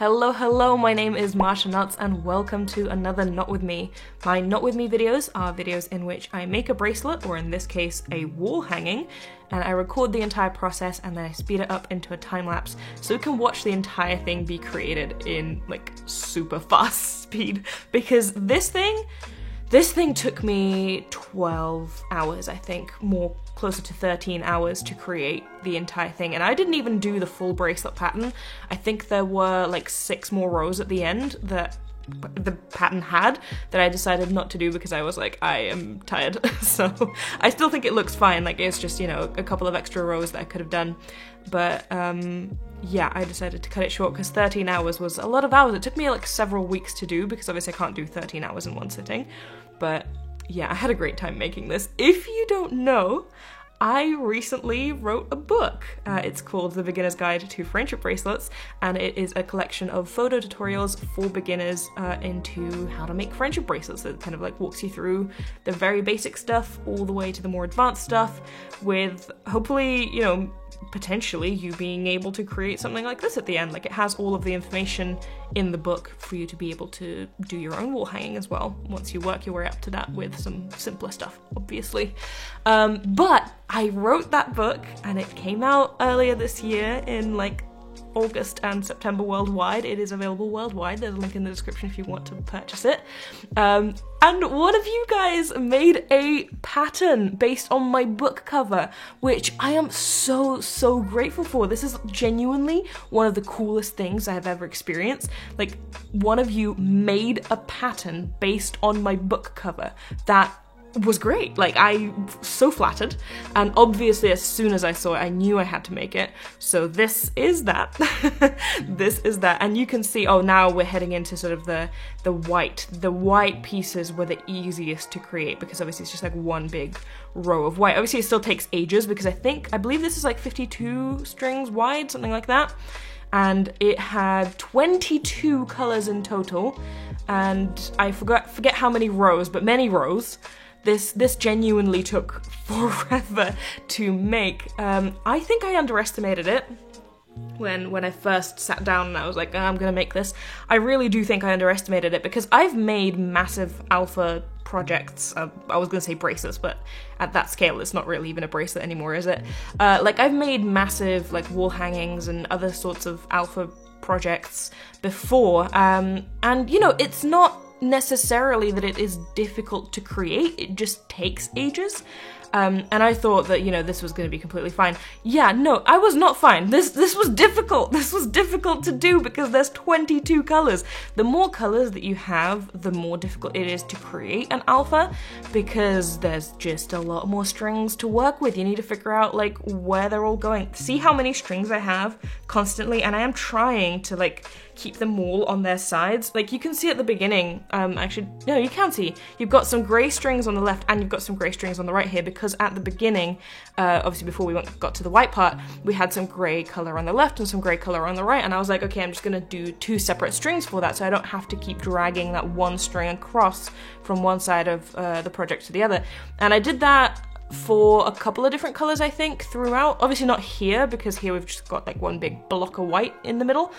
Hello, my name is Marsha Nuts and welcome to another Not With Me. My Not With Me videos are videos in which I make a bracelet, or in this case, a wall hanging, and I record the entire process and then I speed it up into a time lapse so you can watch the entire thing be created in like super fast speed. Because this thing took me 12 hours, I think, more closer to 13 hours to create the entire thing, and I didn't even do the full bracelet pattern. I think there were like 6 more rows at the end that the pattern had that I decided not to do because I was like, I am tired. So I still think it looks fine, like it's just, you know, a couple of extra rows that I could have done, but yeah, I decided to cut it short because 13 hours was a lot of hours. It took me like several weeks to do because obviously I can't do 13 hours in one sitting, but yeah, I had a great time making this. If you don't know, I recently wrote a book. It's called The Beginner's Guide to Friendship Bracelets, and it is a collection of photo tutorials for beginners into how to make friendship bracelets. It kind of like walks you through the very basic stuff all the way to the more advanced stuff, with hopefully, you know, potentially you being able to create something like this at the end. Like, it has all of the information in the book for you to be able to do your own wall hanging as well, once you work your way up to that with some simpler stuff, obviously. But I wrote that book and it came out earlier this year in like August and September worldwide. It is available worldwide. There's a link in the description if you want to purchase it. And one of you guys made a pattern based on my book cover, which I am so grateful for. This is genuinely one of the coolest things I have ever experienced. Like, one of you made a pattern based on my book cover that was great. Like, I'm so flattered, and obviously as soon as I saw it I knew I had to make it, so this is that. This is that, and you can see, oh, now we're heading into sort of the white pieces were the easiest to create because obviously it's just like one big row of white. Obviously it still takes ages because I believe this is like 52 strings wide, something like that, and it had 22 colors in total, and I forget how many rows, but many rows. This genuinely took forever to make. I think I underestimated it when I first sat down and I was like, I'm gonna make this. I really do think I underestimated it because I've made massive alpha projects. I was gonna say bracelets, but at that scale it's not really even a bracelet anymore, is it? Like, I've made massive like wall hangings and other sorts of alpha projects before, and you know, it's not necessarily that it is difficult to create, it just takes ages. And I thought that, you know, this was going to be completely fine. Yeah, no, I was not fine. This was difficult. This was difficult to do because there's 22 colors. The more colors that you have, the more difficult it is to create an alpha because there's just a lot more strings to work with. You need to figure out like where they're all going. See how many strings I have constantly, and I am trying to like keep them all on their sides. Like, you can see at the beginning, actually, no, you can see, you've got some grey strings on the left and you've got some grey strings on the right here, because at the beginning, obviously before we got to the white part, we had some grey colour on the left and some grey colour on the right, and I was like, okay, I'm just gonna do 2 separate strings for that so I don't have to keep dragging that one string across from one side of the project to the other. And I did that for a couple of different colors, I think, throughout. Obviously not here, because here we've just got like one big block of white in the middle,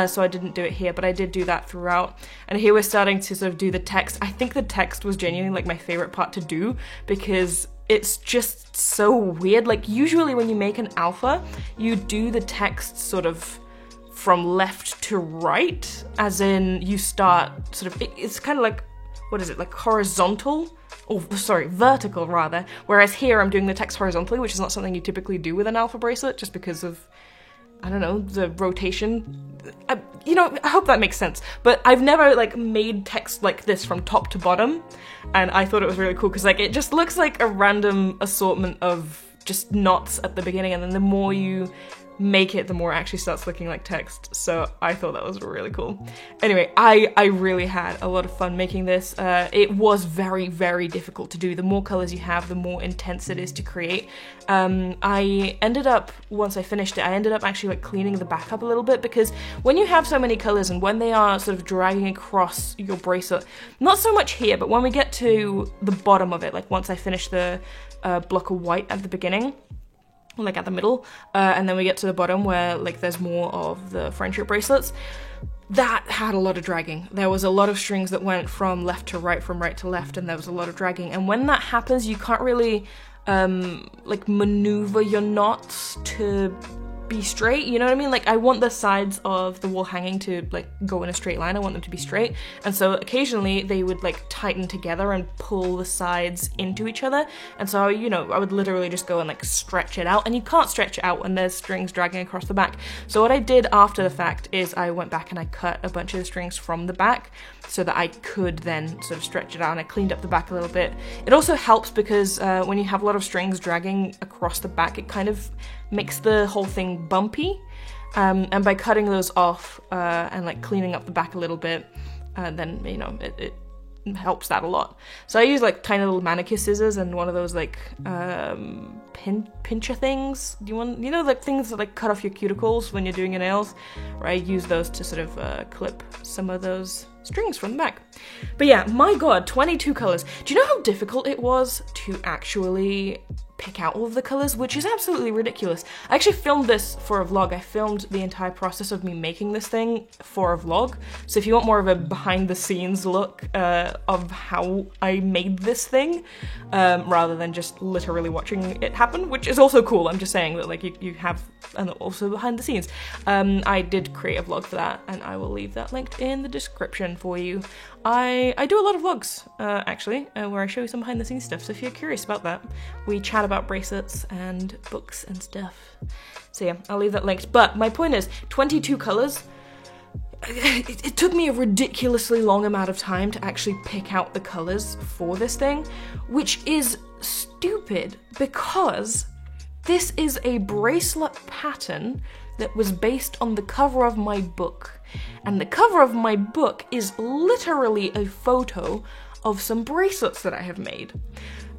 so I didn't do it here, but I did do that throughout. And here we're starting to sort of do the text. I think the text was genuinely like my favorite part to do because it's just so weird. Like, usually when you make an alpha, you do the text sort of from left to right, as in you start sort of, it's kind of like, what is it, like horizontal? Or, sorry, vertical rather, whereas here I'm doing the text horizontally, which is not something you typically do with an alpha bracelet, just because of, I don't know, the rotation. You know, I hope that makes sense, but I've never like made text like this from top to bottom, and I thought it was really cool because like it just looks like a random assortment of just knots at the beginning, and then the more you make it, the more it actually starts looking like text. So I thought that was really cool. Anyway, I really had a lot of fun making this. It was very difficult to do. The more colors you have, the more intense it is to create. I ended up, once I finished it, I ended up actually like cleaning the back up a little bit, because when you have so many colors and when they are sort of dragging across your bracelet, not so much here, but when we get to the bottom of it, like once I finish the block of white at the beginning, like at the middle, and then we get to the bottom where like there's more of the friendship bracelets. That had a lot of dragging. There was a lot of strings that went from left to right, from right to left, and there was a lot of dragging. And when that happens, you can't really like maneuver your knots to be straight, you know what I mean? Like, I want the sides of the wall hanging to like go in a straight line. I want them to be straight, and so occasionally they would like tighten together and pull the sides into each other, and so, you know, I would literally just go and like stretch it out, and you can't stretch it out when there's strings dragging across the back. So what I did after the fact is I went back and I cut a bunch of the strings from the back so that I could then sort of stretch it out, and I cleaned up the back a little bit. It also helps because when you have a lot of strings dragging across the back, it kind of makes the whole thing bumpy, and by cutting those off and like cleaning up the back a little bit, then, you know, it helps that a lot. So I use like tiny little manicure scissors and one of those like pincher things. You know, like things that like cut off your cuticles when you're doing your nails, right? I use those to sort of clip some of those strings from the back. But yeah, my god, 22 colors. Do you know how difficult it was to actually pick out all of the colors, which is absolutely ridiculous. I actually filmed this for a vlog. I filmed the entire process of me making this thing for a vlog. So if you want more of a behind the scenes look of how I made this thing, rather than just literally watching it happen, which is also cool. I'm just saying that like you have, and also behind the scenes. I did create a vlog for that, and I will leave that linked in the description for you. I do a lot of vlogs, actually, where I show you some behind the scenes stuff, so if you're curious about that, we chat about bracelets and books and stuff. So yeah, I'll leave that linked. But my point is, 22 colors, it took me a ridiculously long amount of time to actually pick out the colors for this thing, which is stupid because this is a bracelet pattern that was based on the cover of my book. And the cover of my book is literally a photo of some bracelets that I have made.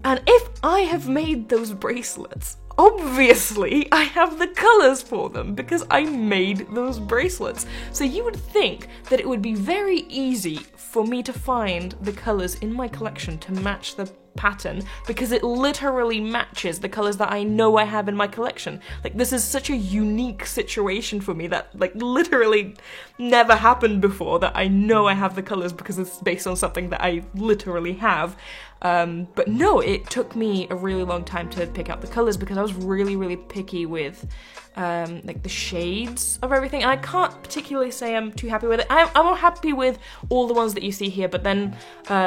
And if I have made those bracelets, obviously I have the colors for them because I made those bracelets. So you would think that it would be very easy for me to find the colors in my collection to match the pattern, because it literally matches the colors that I know I have in my collection. Like, this is such a unique situation for me that like literally never happened before, that I know I have the colors because it's based on something that I literally have. But no, it took me a really long time to pick out the colors because I was really picky with like the shades of everything, and I can't particularly say I'm too happy with it. I'm happy with all the ones that you see here, but then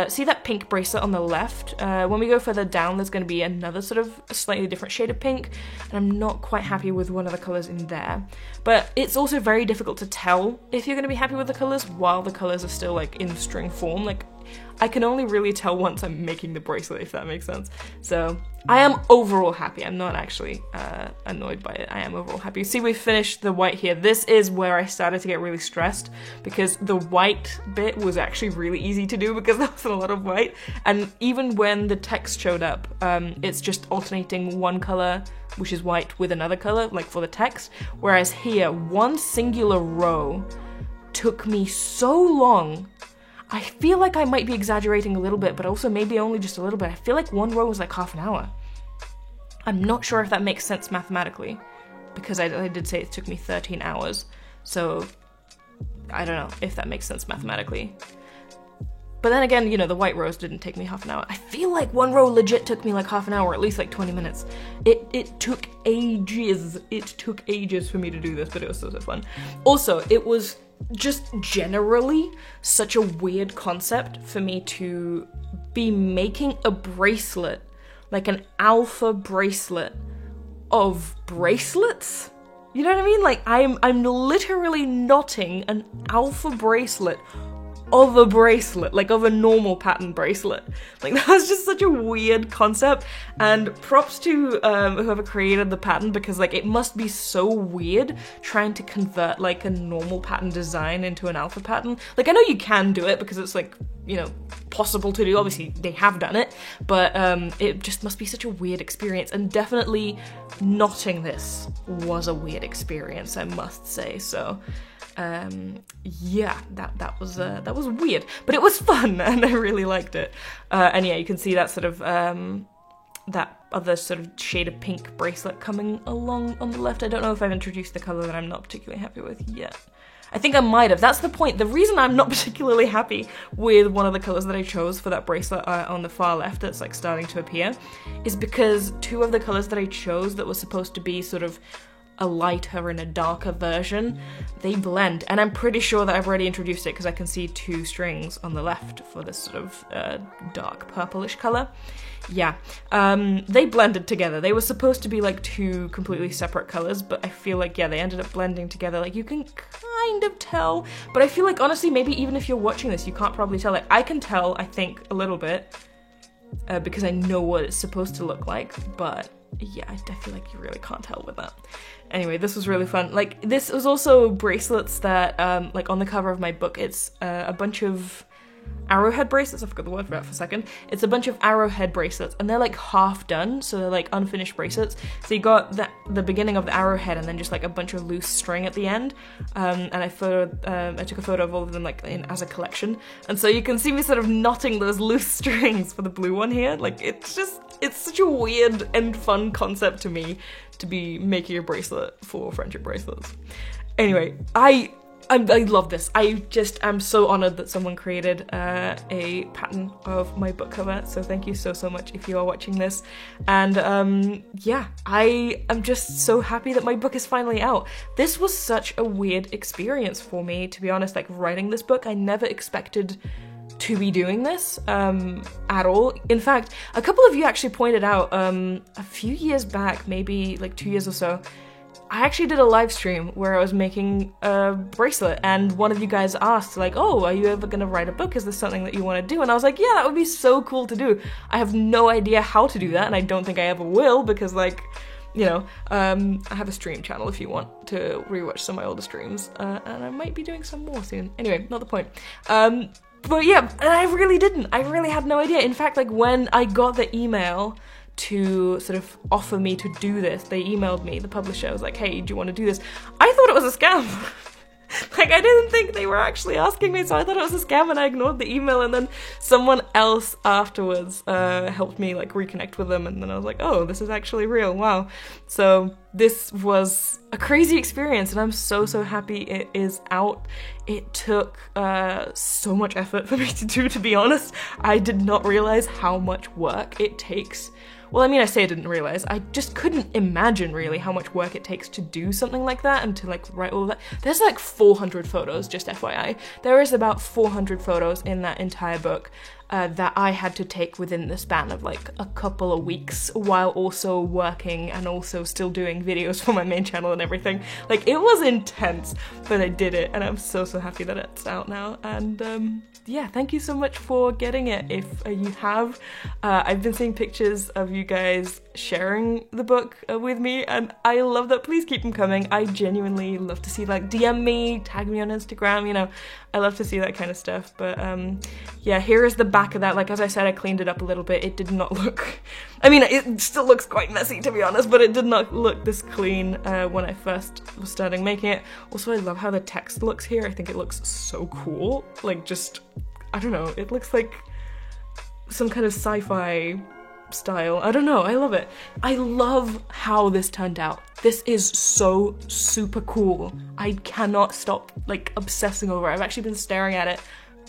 see that pink bracelet on the left? When we go further down, there's going to be another sort of slightly different shade of pink, and I'm not quite happy with one of the colors in there. But it's also very difficult to tell if you're going to be happy with the colors while the colors are still like in string form. Like, I can only really tell once I'm making the bracelet, if that makes sense. So I am overall happy. I'm not actually annoyed by it. I am overall happy. See, we finished the white here. This is where I started to get really stressed because the white bit was actually really easy to do because there wasn't a lot of white. And even when the text showed up, it's just alternating one color, which is white, with another color, like for the text. Whereas here, one singular row took me so long. I feel like I might be exaggerating a little bit, but also maybe only just a little bit. I feel like one row was like half an hour. I'm not sure if that makes sense mathematically, because I did say it took me 13 hours, so I don't know if that makes sense mathematically. But then again, you know, the white rows didn't take me half an hour. I feel like one row legit took me like half an hour, at least like 20 minutes. It took ages. It took ages for me to do this, but it was so fun. Also, it was just generally such a weird concept for me to be making a bracelet, like an alpha bracelet of bracelets. You know what I mean? Like, I'm literally knotting an alpha bracelet of a bracelet, like of a normal pattern bracelet. Like, that was just such a weird concept, and props to whoever created the pattern, because like it must be so weird trying to convert like a normal pattern design into an alpha pattern. Like, I know you can do it because it's like, you know, possible to do. Obviously they have done it, but it just must be such a weird experience, and definitely knotting this was a weird experience, I must say. So yeah, that was weird, but it was fun and I really liked it. And yeah, you can see that sort of that other sort of shade of pink bracelet coming along on the left. I don't know if I've introduced the color that I'm not particularly happy with yet. I think I might have. That's the point. The reason I'm not particularly happy with one of the colors that I chose for that bracelet on the far left that's like starting to appear is because two of the colors that I chose that were supposed to be sort of a lighter and a darker version, they blend. And I'm pretty sure that I've already introduced it because I can see two strings on the left for this sort of dark purplish color. Yeah, they blended together. They were supposed to be like two completely separate colors, but I feel like, yeah, they ended up blending together. Like, you can kind of tell, but I feel like, honestly, maybe even if you're watching this, you can't probably tell. Like, I can tell, I think, a little bit, because I know what it's supposed to look like, but yeah, I feel like you really can't tell with that. Anyway, this was really fun. Like, this was also bracelets that, like, on the cover of my book, it's a bunch of arrowhead bracelets. I forgot the word for that for a second. It's a bunch of arrowhead bracelets, and they're like half done, so they're like unfinished bracelets. So you got the beginning of the arrowhead and then just like a bunch of loose string at the end. And I took a photo of all of them like as a collection. And so you can see me sort of knotting those loose strings for the blue one here. Like, it's such a weird and fun concept to me to be making a bracelet for friendship bracelets. Anyway, I love this. I'm so honored that someone created a pattern of my book cover, so thank you so much if you are watching this. And yeah, I am just so happy that my book is finally out. This was such a weird experience for me, to be honest, like writing this book. I never expected to be doing this at all. In fact, a couple of you actually pointed out a few years back, maybe like 2 years or so, I actually did a live stream where I was making a bracelet, and one of you guys asked, like, oh, are you ever gonna write a book? Is this something that you want to do? And I was like, yeah, that would be so cool to do. I have no idea how to do that, and I don't think I ever will, because, like, you know, I have a stream channel if you want to rewatch some of my older streams, and I might be doing some more soon. Anyway, not the point. But yeah, and I really didn't. I really had no idea. In fact, like, when I got the email to sort of offer me to do this, they emailed me, the publisher was like, hey, do you want to do this? I thought it was a scam. Like, I didn't think they were actually asking me, so I thought it was a scam, and I ignored the email, and then someone else afterwards helped me like reconnect with them, and then I was like, oh, this is actually real, wow. So this was a crazy experience, and I'm so happy it is out. It took so much effort for me to do, to be honest. I did not realize how much work it takes. Well, I mean, I say I didn't realize. I just couldn't imagine really how much work it takes to do something like that and to like write all of that. There's like 400 photos, just FYI. There is about 400 photos in that entire book that I had to take within the span of like a couple of weeks, while also working and also still doing videos for my main channel and everything. Like, it was intense, but I did it, and I'm so happy that it's out now. And yeah, thank you so much for getting it. If you have, I've been seeing pictures of you guys sharing the book with me, and I love that. Please keep them coming. I genuinely love to see, like, DM me, tag me on Instagram, you know, I love to see that kind of stuff. But yeah, here is the back of that. Like, as I said, I cleaned it up a little bit. It did not look, I mean, it still looks quite messy, to be honest, but it did not look this clean when I first was starting making it. Also, I love how the text looks here. I think it looks so cool. Like, just, I don't know, it looks like some kind of sci-fi style. I don't know, I love it. I love how this turned out. This is so super cool. I cannot stop like obsessing over it. I've actually been staring at it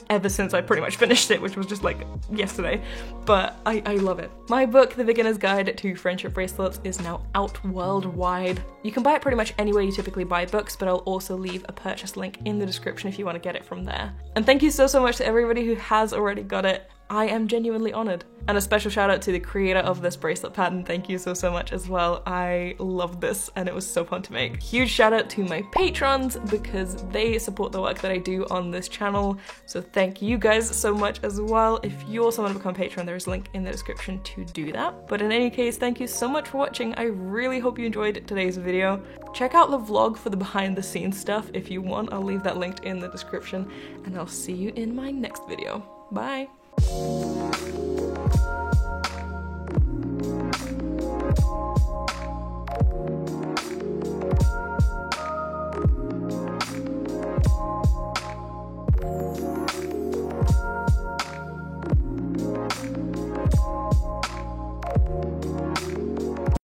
ever since I pretty much finished it, which was just like yesterday, but I love it. My book, The Beginner's Guide to Friendship Bracelets, is now out worldwide. You can buy it pretty much anywhere you typically buy books, but I'll also leave a purchase link in the description if you want to get it from there. And thank you so much to everybody who has already got it. I am genuinely honored. And a special shout out to the creator of this bracelet pattern. Thank you so much as well. I love this, and it was so fun to make. Huge shout out to my patrons, because they support the work that I do on this channel. So thank you guys so much as well. If you also want to become a patron, there is a link in the description to do that. But in any case, thank you so much for watching. I really hope you enjoyed today's video. Check out the vlog for the behind the scenes stuff if you want. I'll leave that linked in the description, and I'll see you in my next video. Bye.